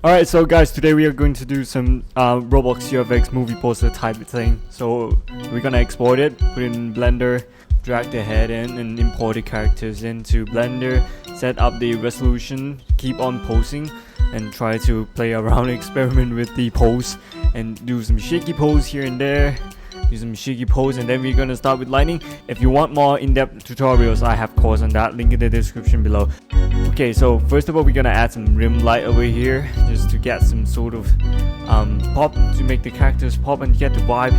Alright, so guys, today we are going to do some Roblox UFX movie poster type thing. So we're gonna export it, put it in Blender, drag the head in and import the characters into Blender, set up the resolution, keep on posing and try to play around, experiment with the pose and do some shaky pose here and there. Do some shaky pose, and then we're gonna start with lighting. If you want more in-depth tutorials, I have course on that, link in the description below. Okay, so first of all, we're gonna add some rim light over here just to get some sort of pop, to make the characters pop and get the vibe.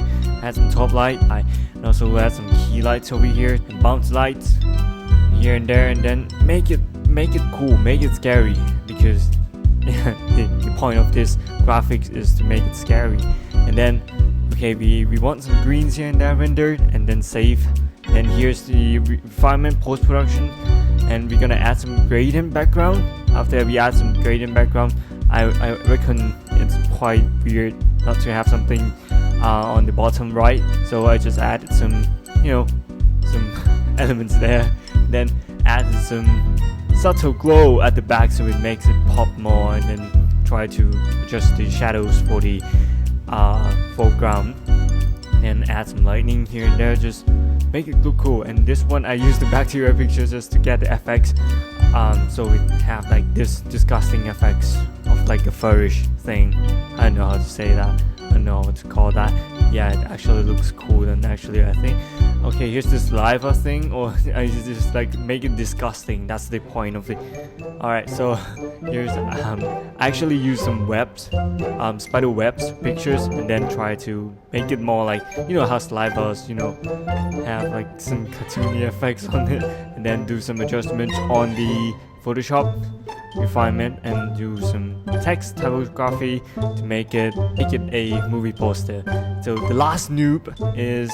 Add some top light, and also add some key lights over here and bounce lights here and there, and then make it cool, make it scary, because the point of this graphics is to make it scary. And then okay, we want some greens here and there rendered, and then save. And here's the refinement post-production, and we're gonna add some gradient background. After we add some gradient background, I reckon it's quite weird not to have something on the bottom right, so I just added some, some elements there. Then added some subtle glow at the back so it makes it pop more, and then try to adjust the shadows for the foreground, and add some lightning here and there, just make it look cool. And this one I used the bacteria picture just to get the effects, so we have like this disgusting effects of like a furish thing. I don't know how to say that, I don't know what to call that. Yeah, it actually looks cool, and actually I think, okay, here's this lava thing, or I just like make it disgusting. That's the point of it. Alright, so here's I actually use some webs, spider webs pictures, and then try to make it more like, how slivers, have like some cartoony effects on it, and then do some adjustments on the Photoshop refinement and do some text typography to make it a movie poster. So the last noob is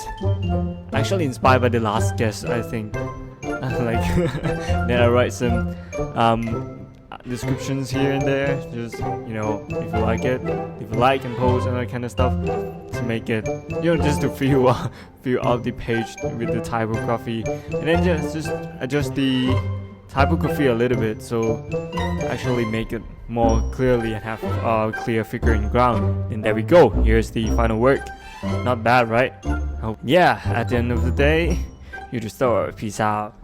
actually inspired by the last guest, I think. Then I write some descriptions here and there, just if you like it, if you like and post and that kind of stuff, to make it, just to fill out the page with the typography, and then just adjust the typography a little bit, so actually make it more clearly and have a clear figure in ground. And there we go, here's the final work. Not bad, right? Yeah, at the end of the day, you the store. Peace out.